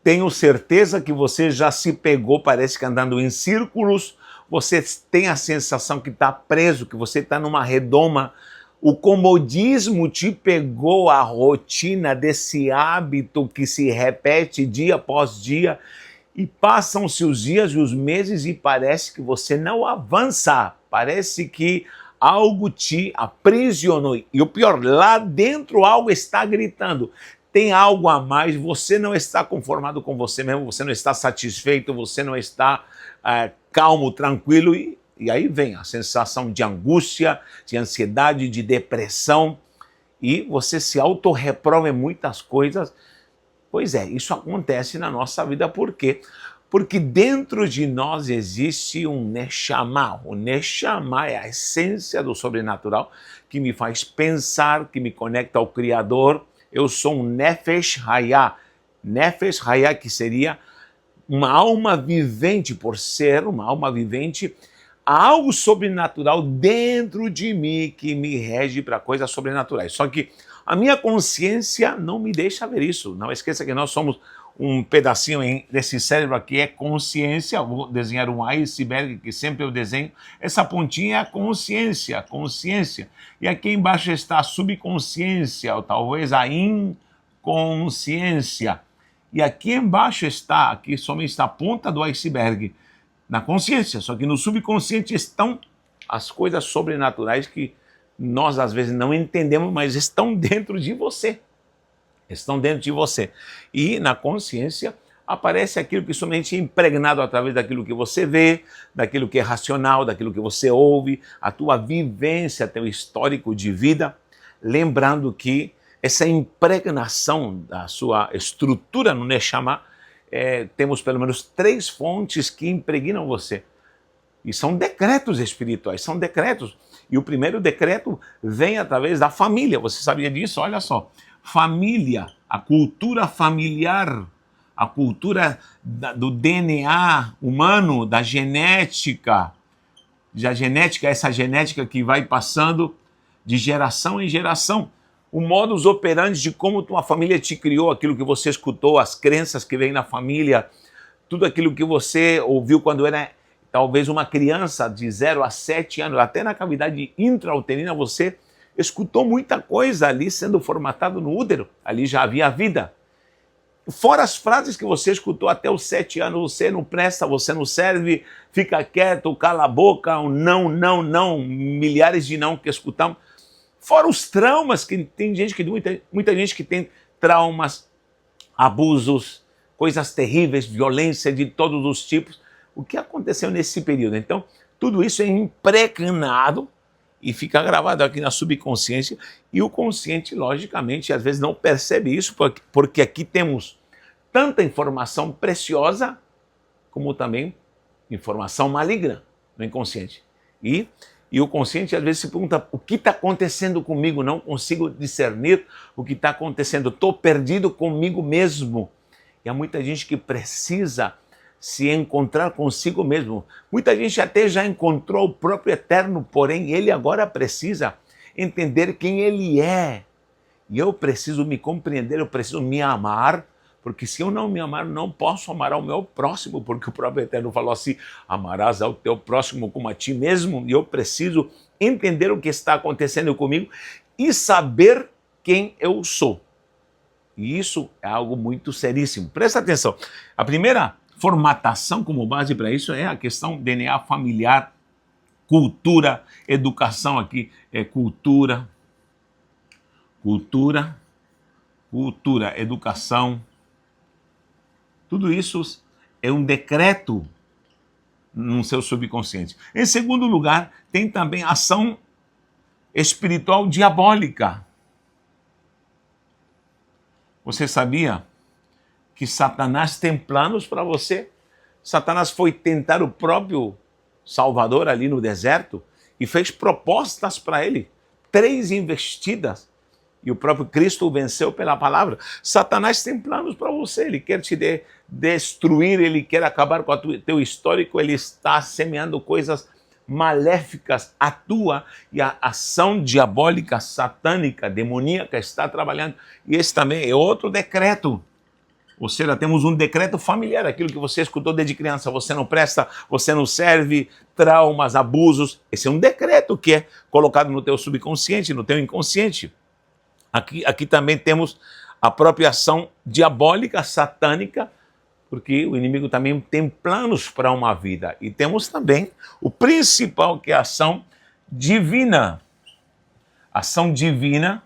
Tenho certeza que você já se pegou, parece que andando em círculos, você tem a sensação que está preso, que você está numa redoma. O comodismo te pegou, a rotina desse hábito que se repete dia após dia, e passam-se os dias e os meses e parece que você não avança, parece que algo te aprisionou. E o pior, lá dentro algo está gritando. Tem algo a mais, você não está conformado com você mesmo, você não está satisfeito, você não está calmo, tranquilo, e aí vem a sensação de angústia, de ansiedade, de depressão, e você se autorreprova em muitas coisas. Pois é, isso acontece na nossa vida, por quê? Porque dentro de nós existe um Neshama. O Neshama é a essência do sobrenatural que me faz pensar, que me conecta ao Criador. Eu sou um Nefesh Hayah. Nefesh Hayah, que seria uma alma vivente, por ser uma alma vivente, há algo sobrenatural dentro de mim que me rege para coisas sobrenaturais. Só que a minha consciência não me deixa ver isso. Não esqueça que nós somos um pedacinho desse cérebro aqui, é consciência. Vou desenhar um iceberg, que sempre eu desenho. Essa pontinha é a consciência, consciência. E aqui embaixo está a subconsciência, ou talvez a inconsciência. E aqui embaixo está, aqui somente está a ponta do iceberg, na consciência. Só que no subconsciente estão as coisas sobrenaturais que nós às vezes não entendemos, mas estão dentro de você. Estão dentro de você. E na consciência aparece aquilo que somente é impregnado através daquilo que você vê, daquilo que é racional, daquilo que você ouve, a tua vivência, teu histórico de vida. Lembrando que essa impregnação da sua estrutura no Neshama, temos pelo menos 3 fontes que impregnam você. E são decretos espirituais, são decretos. E o primeiro decreto vem através da família. Você sabia disso? Olha só. Família, a cultura familiar, a cultura do DNA humano, da genética. Essa genética que vai passando de geração em geração. O modus operandi de como tua família te criou, aquilo que você escutou, as crenças que vêm na família, tudo aquilo que você ouviu quando era talvez uma criança de 0 a 7 anos, até na cavidade intrauterina você escutou muita coisa ali sendo formatado no útero, ali já havia vida. Fora as frases que você escutou até os 7 anos, você não presta, você não serve, fica quieto, cala a boca, um não, não, não, milhares de não que escutamos. Fora os traumas, que tem gente que muita gente que tem traumas, abusos, coisas terríveis, violência de todos os tipos. O que aconteceu nesse período? Então, tudo isso é impregnado e fica gravado aqui na subconsciência, e o consciente, logicamente, às vezes não percebe isso, porque aqui temos tanta informação preciosa, como também informação maligna no inconsciente. E o consciente às vezes se pergunta, o que está acontecendo comigo? Não consigo discernir o que está acontecendo, estou perdido comigo mesmo. E há muita gente que precisa se encontrar consigo mesmo. Muita gente até já encontrou o próprio Eterno, porém ele agora precisa entender quem ele é. E eu preciso me compreender, eu preciso me amar, porque se eu não me amar, não posso amar ao meu próximo, porque o próprio Eterno falou assim, amarás ao teu próximo como a ti mesmo, e eu preciso entender o que está acontecendo comigo e saber quem eu sou. E isso é algo muito seríssimo. Presta atenção, a primeira formatação como base para isso é a questão DNA familiar, cultura, educação aqui, cultura, educação. Tudo isso é um decreto no seu subconsciente. Em segundo lugar, tem também ação espiritual diabólica. Você sabia que Satanás tem planos para você? Satanás foi tentar o próprio Salvador ali no deserto e fez propostas para ele, 3 investidas. E o próprio Cristo o venceu pela palavra. Satanás tem planos para você, ele quer te destruir, ele quer acabar com o teu histórico, ele está semeando coisas maléficas à tua, e a ação diabólica, satânica, demoníaca está trabalhando. E esse também é outro decreto Ou seja, temos um decreto familiar, aquilo que você escutou desde criança, você não presta, você não serve, traumas, abusos. Esse é um decreto que é colocado no teu subconsciente, no teu inconsciente. Aqui também temos a própria ação diabólica, satânica, porque o inimigo também tem planos para uma vida. E temos também o principal, que é a ação divina. Ação divina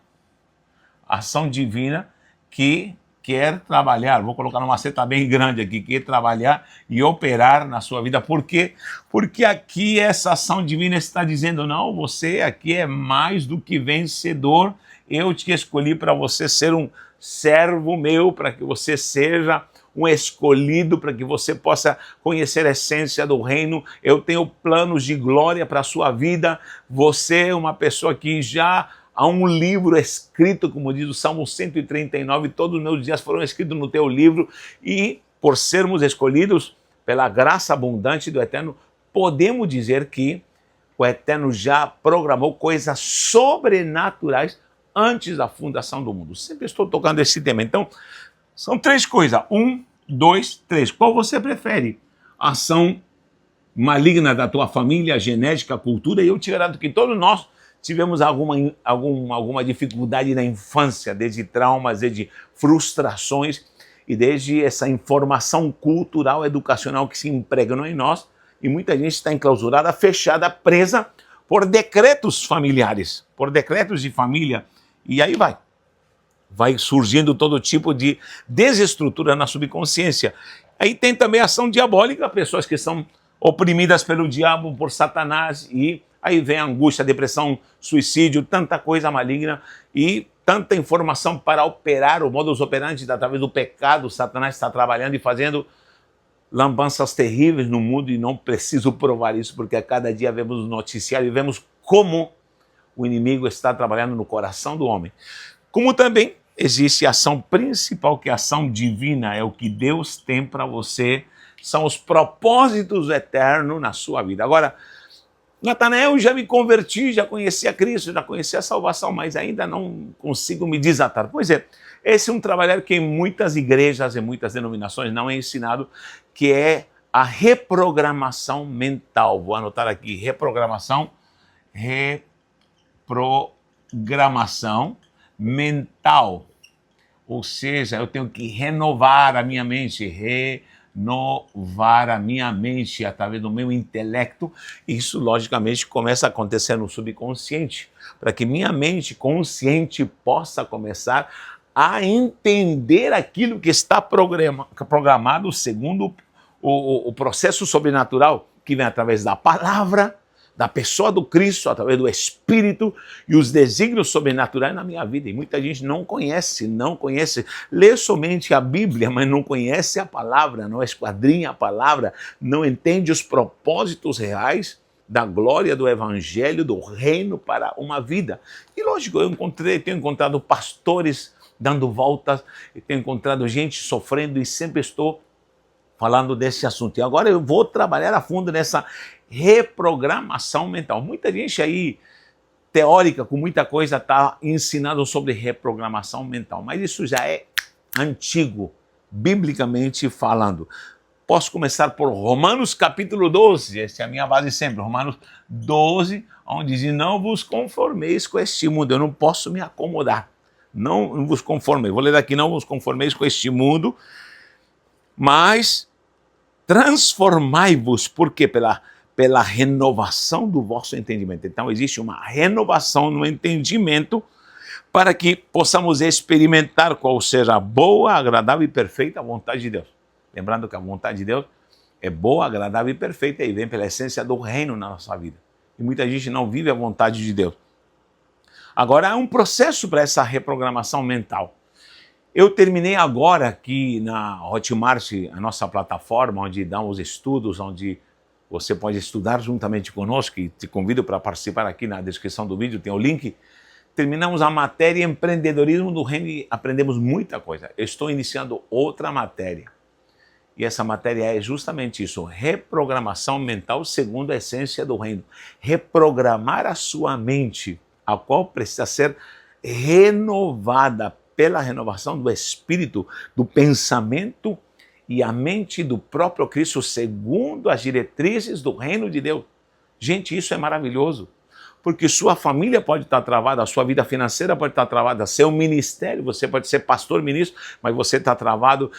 que quer trabalhar, vou colocar numa seta bem grande aqui, quer trabalhar e operar na sua vida. Por quê? Porque aqui essa ação divina está dizendo, não, você aqui é mais do que vencedor, eu te escolhi para você ser um servo meu, para que você seja um escolhido, para que você possa conhecer a essência do reino. Eu tenho planos de glória para a sua vida. Você é uma pessoa que já há um livro escrito, como diz o Salmo 139, todos os meus dias foram escritos no teu livro, e por sermos escolhidos pela graça abundante do Eterno, podemos dizer que o Eterno já programou coisas sobrenaturais antes da fundação do mundo. Sempre estou tocando esse tema. Então, são três coisas. 1, 2, 3. Qual você prefere? Ação maligna da tua família, genética, cultura? E eu te garanto que todos nós tivemos alguma dificuldade na infância, desde traumas, desde frustrações e desde essa informação cultural, educacional que se impregnou em nós, e muita gente está enclausurada, fechada, presa por decretos familiares, por decretos de família, e aí vai surgindo todo tipo de desestrutura na subconsciência. Aí tem também a ação diabólica, pessoas que são oprimidas pelo diabo, por Satanás, e aí vem a angústia, a depressão, suicídio, tanta coisa maligna e tanta informação para operar o modus operandi através do pecado. Satanás está trabalhando e fazendo lambanças terríveis no mundo, e não preciso provar isso, porque a cada dia vemos no noticiário e vemos como o inimigo está trabalhando no coração do homem. Como também existe a ação principal, que é a ação divina, é o que Deus tem para você, são os propósitos eternos na sua vida. Agora, Natanael, já me converti, já conheci a Cristo, já conheci a salvação, mas ainda não consigo me desatar. Pois é, esse é um trabalho que em muitas igrejas, em muitas denominações não é ensinado, que é a reprogramação mental. Vou anotar aqui, reprogramação mental. Ou seja, eu tenho que renovar a minha mente, renovar a minha mente através do meu intelecto. Isso, logicamente, começa a acontecer no subconsciente, para que minha mente consciente possa começar a entender aquilo que está programado segundo o processo sobrenatural, que vem através da palavra, da pessoa do Cristo, através do Espírito e os desígnios sobrenaturais na minha vida. E muita gente não conhece, lê somente a Bíblia, mas não conhece a palavra, não esquadrinha a palavra, não entende os propósitos reais da glória do Evangelho, do reino para uma vida. E lógico, tenho encontrado pastores dando voltas, tenho encontrado gente sofrendo, e sempre estou falando desse assunto. E agora eu vou trabalhar a fundo nessa reprogramação mental. Muita gente aí, teórica, com muita coisa, está ensinando sobre reprogramação mental, mas isso já é antigo, biblicamente falando. Posso começar por Romanos capítulo 12, essa é a minha base sempre, Romanos 12, onde diz, não vos conformeis com este mundo. Eu não posso me acomodar, não vos conformeis. Vou ler aqui, não vos conformeis com este mundo, mas transformai-vos, porque pela renovação do vosso entendimento. Então existe uma renovação no entendimento para que possamos experimentar qual seja a boa, agradável e perfeita vontade de Deus. Lembrando que a vontade de Deus é boa, agradável e perfeita, e vem pela essência do reino na nossa vida. E muita gente não vive a vontade de Deus. Agora, há um processo para essa reprogramação mental. Eu terminei agora aqui na Hotmart, a nossa plataforma, onde damos estudos, onde você pode estudar juntamente conosco, e te convido para participar. Aqui na descrição do vídeo tem o link. Terminamos a matéria empreendedorismo do reino e aprendemos muita coisa. Eu estou iniciando outra matéria. E essa matéria é justamente isso, reprogramação mental segundo a essência do reino. Reprogramar a sua mente, a qual precisa ser renovada pela renovação do espírito, do pensamento e a mente do próprio Cristo, segundo as diretrizes do reino de Deus. Gente, isso é maravilhoso, porque sua família pode estar travada, a sua vida financeira pode estar travada, seu ministério, você pode ser pastor, ministro, mas você está travado,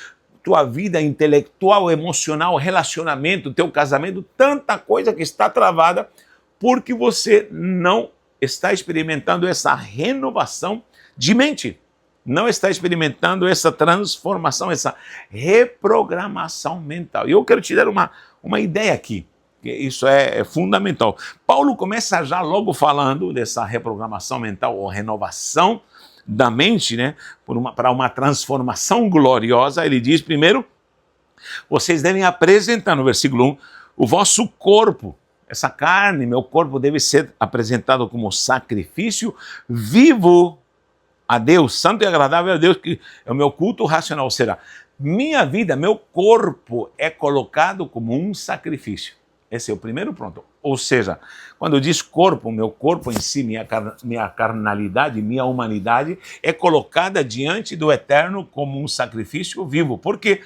tua vida intelectual, emocional, relacionamento, teu casamento, tanta coisa que está travada, porque você não está experimentando essa renovação de mente, não está experimentando essa transformação, essa reprogramação mental. E eu quero te dar uma ideia aqui, que isso é fundamental. Paulo começa já logo falando dessa reprogramação mental ou renovação da mente, né, para uma transformação gloriosa. Ele diz primeiro, vocês devem apresentar, no versículo 1, o vosso corpo, essa carne, meu corpo deve ser apresentado como sacrifício vivo a Deus, santo e agradável a Deus, que é o meu culto racional. Será minha vida, meu corpo é colocado como um sacrifício. Esse é o primeiro ponto. Ou seja, quando eu diz corpo, meu corpo em si, minha carnalidade, minha humanidade, é colocada diante do Eterno como um sacrifício vivo. Por quê?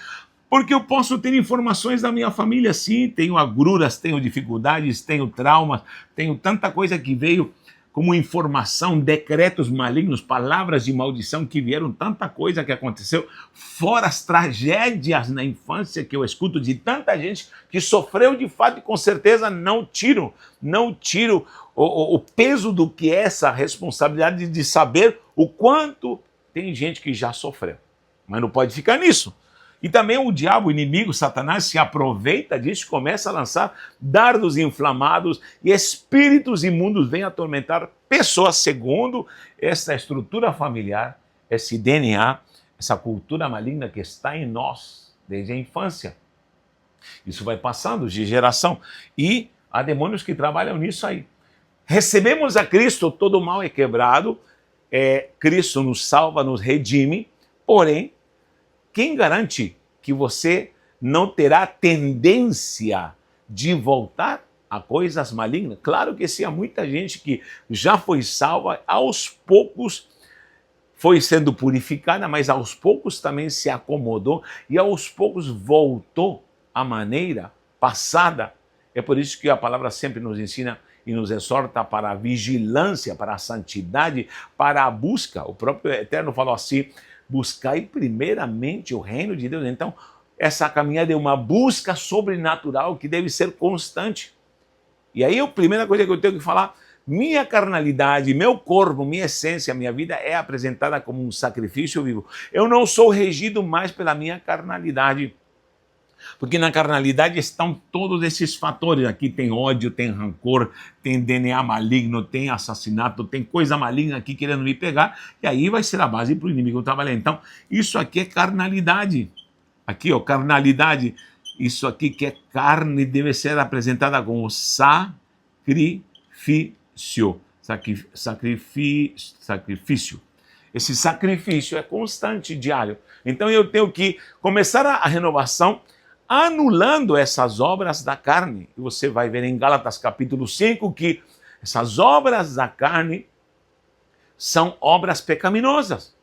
Porque eu posso ter informações da minha família, sim, tenho agruras, tenho dificuldades, tenho traumas, tenho tanta coisa que veio como informação, decretos malignos, palavras de maldição que vieram, tanta coisa que aconteceu, fora as tragédias na infância que eu escuto de tanta gente que sofreu de fato e com certeza não tiro o peso do que é essa responsabilidade de saber o quanto tem gente que já sofreu. Mas não pode ficar nisso. E também o diabo, o inimigo, Satanás, se aproveita disso e começa a lançar dardos inflamados e espíritos imundos vêm atormentar pessoas segundo essa estrutura familiar, esse DNA, essa cultura maligna que está em nós desde a infância. Isso vai passando de geração e há demônios que trabalham nisso aí. Recebemos a Cristo, todo o mal é quebrado, Cristo nos salva, nos redime, porém, quem garante que você não terá tendência de voltar a coisas malignas? Claro que sim, há muita gente que já foi salva, aos poucos foi sendo purificada, mas aos poucos também se acomodou e aos poucos voltou à maneira passada. É por isso que a palavra sempre nos ensina e nos exorta para a vigilância, para a santidade, para a busca. O próprio Eterno falou assim, buscai primeiramente o reino de Deus. Então, essa caminhada é uma busca sobrenatural que deve ser constante. E aí, a primeira coisa que eu tenho que falar, minha carnalidade, meu corpo, minha essência, minha vida é apresentada como um sacrifício vivo. Eu não sou regido mais pela minha carnalidade, porque na carnalidade estão todos esses fatores. Aqui tem ódio, tem rancor, tem DNA maligno, tem assassinato, tem coisa maligna aqui querendo me pegar, e aí vai ser a base para o inimigo trabalhar. Então, isso aqui é carnalidade. Aqui, ó, carnalidade. Isso aqui que é carne deve ser apresentada como sacrifício. Sacrifício. Esse sacrifício é constante, diário. Então, eu tenho que começar a renovação anulando essas obras da carne. E você vai ver em Gálatas capítulo 5 que essas obras da carne são obras pecaminosas.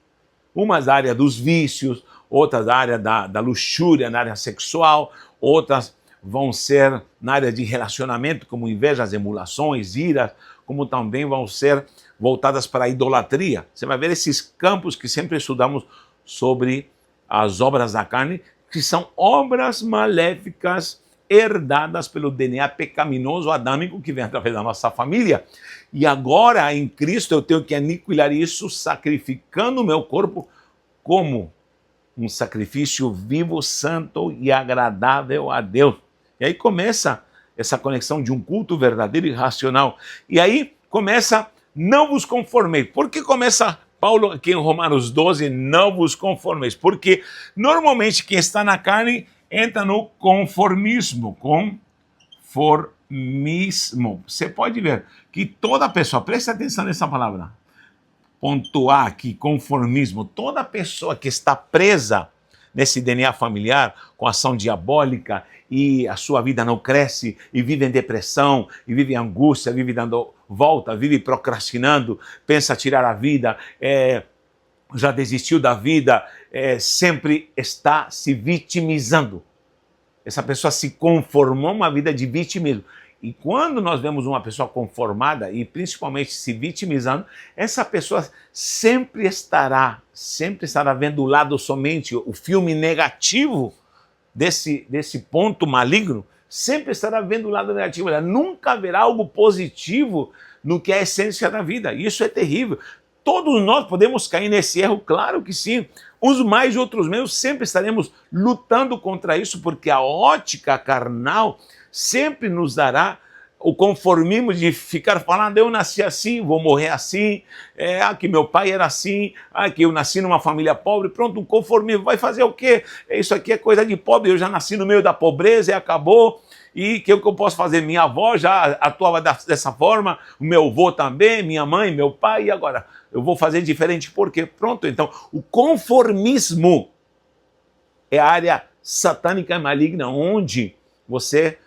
Umas da área dos vícios, outras da área da luxúria, na área sexual, outras vão ser na área de relacionamento, como invejas, emulações, iras, como também vão ser voltadas para a idolatria. Você vai ver esses campos que sempre estudamos sobre as obras da carne, que são obras maléficas herdadas pelo DNA pecaminoso adâmico que vem através da nossa família. E agora, em Cristo, eu tenho que aniquilar isso, sacrificando o meu corpo como um sacrifício vivo, santo e agradável a Deus. E aí começa essa conexão de um culto verdadeiro e racional. E aí começa, não vos conformeis. Por que começa Paulo aqui em Romanos 12, não vos conformeis? Porque normalmente quem está na carne entra no conformismo. Conformismo. Você pode ver que toda pessoa, preste atenção nessa palavra, pontuar aqui, conformismo, toda pessoa que está presa nesse DNA familiar, com ação diabólica, e a sua vida não cresce, e vive em depressão, e vive em angústia, vive dando volta, vive procrastinando, pensa tirar a vida, já desistiu da vida, sempre está se vitimizando. Essa pessoa se conformou a uma vida de vitimismo. E quando nós vemos uma pessoa conformada e principalmente se vitimizando, essa pessoa sempre estará vendo o lado somente, o filme negativo desse ponto maligno, sempre estará vendo o lado negativo. Ela nunca verá algo positivo no que é a essência da vida. E isso é terrível. Todos nós podemos cair nesse erro, claro que sim. Uns mais e outros menos, sempre estaremos lutando contra isso, porque a ótica carnal sempre nos dará o conformismo de ficar falando, eu nasci assim, vou morrer assim, que meu pai era assim, que eu nasci numa família pobre, pronto, um conformismo, vai fazer o quê? Isso aqui é coisa de pobre, eu já nasci no meio da pobreza e acabou, e o que eu posso fazer? Minha avó já atuava dessa forma, o meu avô também, minha mãe, meu pai, e agora? Eu vou fazer diferente porque, pronto, então, o conformismo é a área satânica e maligna, onde você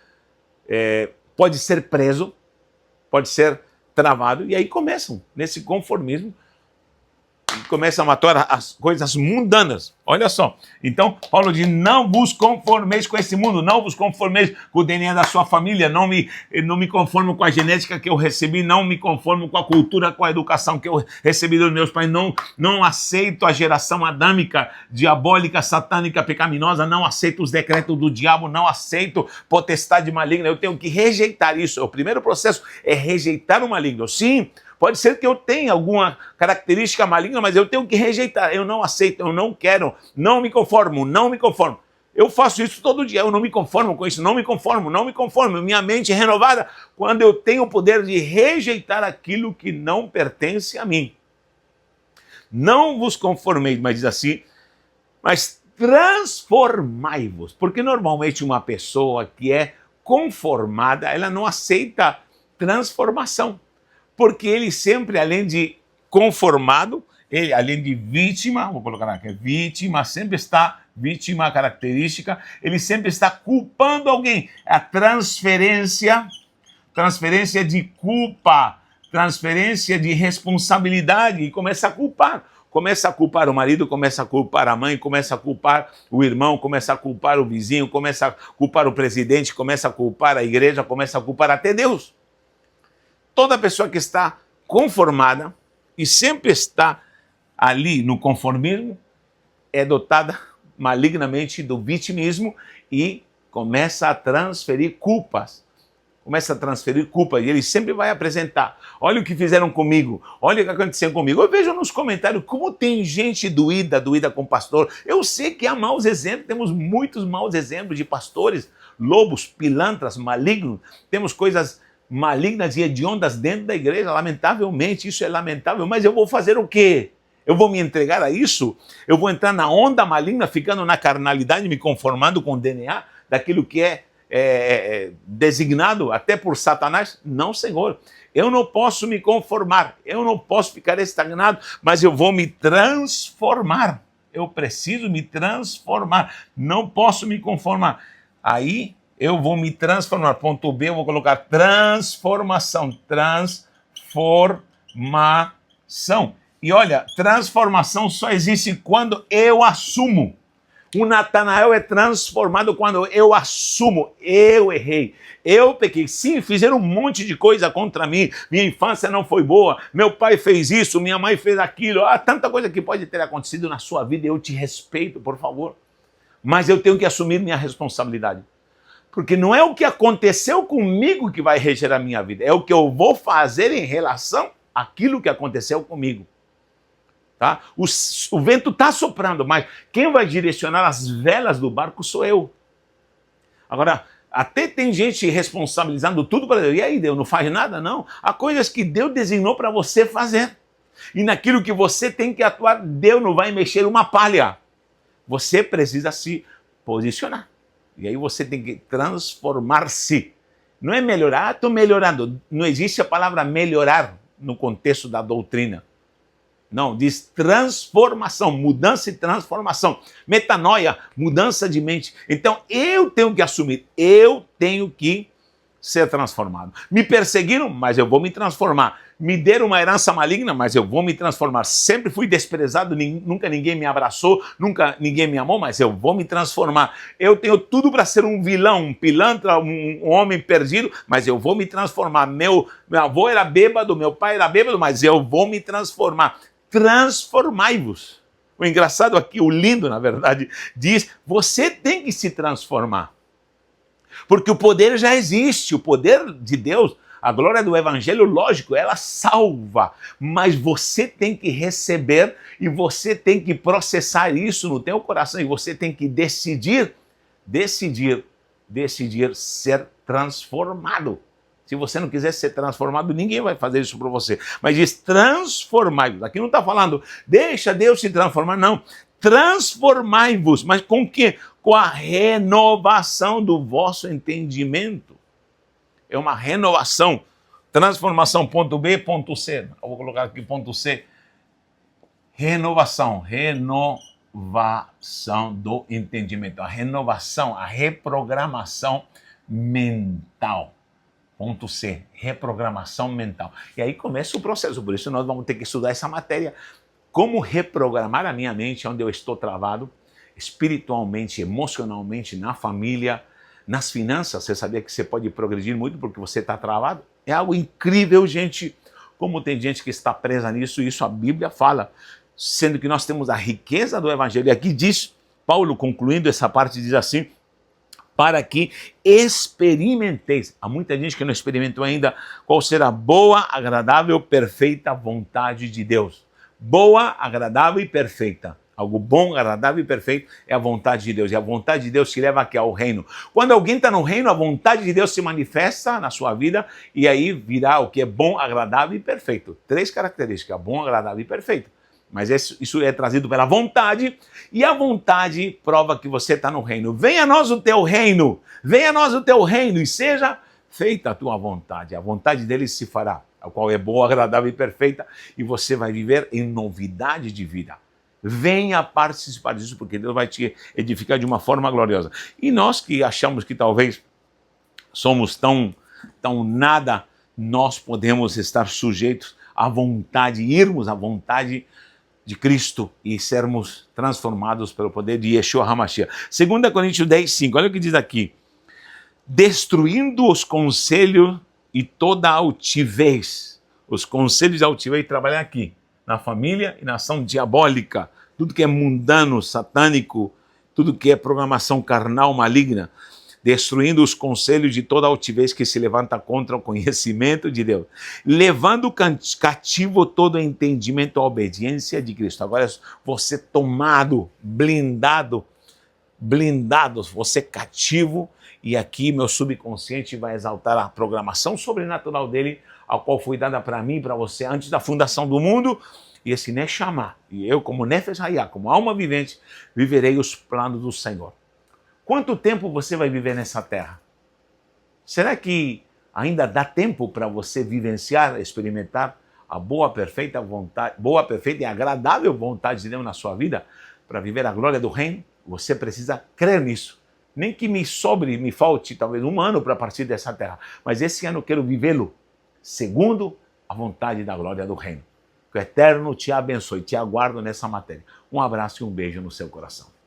pode ser preso, pode ser travado, e aí começam nesse conformismo, começam a matar as coisas mundanas. Olha só. Então, Paulo diz, não vos conformeis com esse mundo, não vos conformeis com o DNA da sua família, não me conformo com a genética que eu recebi, não me conformo com a cultura, com a educação que eu recebi dos meus pais, não aceito a geração adâmica, diabólica, satânica, pecaminosa, não aceito os decretos do diabo, não aceito potestade maligna, eu tenho que rejeitar isso. O primeiro processo é rejeitar o maligno. Sim, pode ser que eu tenha alguma característica maligna, mas eu tenho que rejeitar. Eu não aceito, eu não quero, não me conformo, não me conformo. Eu faço isso todo dia, eu não me conformo com isso, não me conformo, não me conformo. Minha mente é renovada quando eu tenho o poder de rejeitar aquilo que não pertence a mim. Não vos conformeis, mas diz assim, mas transformai-vos. Porque normalmente uma pessoa que é conformada, ela não aceita transformação. Porque ele sempre, além de conformado, ele, além de vítima, vou colocar aqui, vítima, sempre está, vítima característica, ele sempre está culpando alguém. A transferência de culpa, transferência de responsabilidade, e começa a culpar. Começa a culpar o marido, começa a culpar a mãe, começa a culpar o irmão, começa a culpar o vizinho, começa a culpar o presidente, começa a culpar a igreja, começa a culpar até Deus. Toda pessoa que está conformada e sempre está ali no conformismo é dotada malignamente do vitimismo e começa a transferir culpas. Começa a transferir culpa e ele sempre vai apresentar. Olha o que fizeram comigo, olha o que aconteceu comigo. Eu vejo nos comentários como tem gente doída com pastor. Eu sei que há maus exemplos, temos muitos maus exemplos de pastores, lobos, pilantras, malignos. Temos coisas malignas e hediondas dentro da igreja, lamentavelmente, isso é lamentável, mas eu vou fazer o quê? Eu vou me entregar a isso? Eu vou entrar na onda maligna, ficando na carnalidade, me conformando com o DNA daquilo que é designado até por Satanás? Não, Senhor. Eu não posso me conformar, eu não posso ficar estagnado, mas eu vou me transformar. Eu preciso me transformar, não posso me conformar. Aí eu vou me transformar. Ponto B, eu vou colocar transformação. Transformação. E olha, transformação só existe quando eu assumo. O Natanael é transformado quando eu assumo. Eu errei, eu pequei. Sim, fizeram um monte de coisa contra mim. Minha infância não foi boa. Meu pai fez isso, minha mãe fez aquilo. Tanta coisa que pode ter acontecido na sua vida. Eu te respeito, por favor. Mas eu tenho que assumir minha responsabilidade. Porque não é o que aconteceu comigo que vai reger a minha vida, é o que eu vou fazer em relação àquilo que aconteceu comigo. Tá? O vento está soprando, mas quem vai direcionar as velas do barco sou eu. Agora, até tem gente responsabilizando tudo para Deus. E aí, Deus não faz nada? Não. Há coisas que Deus designou para você fazer. E naquilo que você tem que atuar, Deus não vai mexer uma palha. Você precisa se posicionar. E aí você tem que transformar-se. Não é melhorar, estou melhorando. Não existe a palavra melhorar no contexto da doutrina. Não, diz transformação, mudança e transformação. Metanoia, mudança de mente. Então eu tenho que assumir, eu tenho que ser transformado. Me perseguiram, mas eu vou me transformar. Me deram uma herança maligna, mas eu vou me transformar. Sempre fui desprezado, nunca ninguém me abraçou, nunca ninguém me amou, mas eu vou me transformar. Eu tenho tudo para ser um vilão, um pilantra, um homem perdido, mas eu vou me transformar. Meu avô era bêbado, meu pai era bêbado, mas eu vou me transformar. Transformai-vos. O engraçado aqui, o lindo, na verdade, diz, você tem que se transformar. Porque o poder já existe, o poder de Deus, a glória do evangelho, lógico, ela salva, mas você tem que receber e você tem que processar isso no teu coração e você tem que decidir ser transformado. Se você não quiser ser transformado, ninguém vai fazer isso para você. Mas diz transformai-vos. Aqui não está falando, deixa Deus se transformar, não. Transformai-vos. Mas com o quê? Com a renovação do vosso entendimento. É uma renovação. Transformação, ponto B, ponto C. Eu vou colocar aqui ponto C. Renovação. Renovação do entendimento. A renovação, a reprogramação mental. Ponto C, reprogramação mental. E aí começa o processo, por isso nós vamos ter que estudar essa matéria. Como reprogramar a minha mente onde eu estou travado, espiritualmente, emocionalmente, na família, nas finanças. Você sabia que você pode progredir muito porque você está travado? É algo incrível, gente. Como tem gente que está presa nisso, isso a Bíblia fala. Sendo que nós temos a riqueza do Evangelho. E aqui diz, Paulo concluindo essa parte, diz assim, para que experimenteis. Há muita gente que não experimentou ainda qual será a boa, agradável, perfeita vontade de Deus. Boa, agradável e perfeita. Algo bom, agradável e perfeito é a vontade de Deus. E a vontade de Deus te leva aqui ao reino. Quando alguém está no reino, a vontade de Deus se manifesta na sua vida e aí virá o que é bom, agradável e perfeito. 3 características, bom, agradável e perfeito. Mas isso é trazido pela vontade, e a vontade prova que você está no reino. Venha a nós o teu reino, venha a nós o teu reino, e seja feita a tua vontade. A vontade dele se fará, a qual é boa, agradável e perfeita, e você vai viver em novidade de vida. Venha participar disso, porque Deus vai te edificar de uma forma gloriosa. E nós que achamos que talvez somos tão nada, nós podemos estar sujeitos à vontade, irmos à vontade de Cristo e sermos transformados pelo poder de Yeshua HaMashiach. 2 Coríntios 10, 5, olha o que diz aqui. Destruindo os conselhos e toda a altivez. Os conselhos de altivez trabalham aqui, na família e na ação diabólica. Tudo que é mundano, satânico, tudo que é programação carnal, maligna. Destruindo os conselhos de toda altivez que se levanta contra o conhecimento de Deus, levando cativo todo o entendimento à obediência de Cristo. Agora você tomado, blindado, você cativo, e aqui meu subconsciente vai exaltar a programação sobrenatural dele, a qual foi dada para mim e para você antes da fundação do mundo, e esse Neshama, e eu como Nefesh Hayah, como alma vivente, viverei os planos do Senhor. Quanto tempo você vai viver nessa terra? Será que ainda dá tempo para você vivenciar, experimentar a boa, perfeita e agradável vontade de Deus na sua vida para viver a glória do reino? Você precisa crer nisso. Nem que me falte talvez 1 ano para partir dessa terra, mas esse ano eu quero vivê-lo segundo a vontade da glória do reino. Que o Eterno te abençoe, te aguardo nessa matéria. Um abraço e um beijo no seu coração.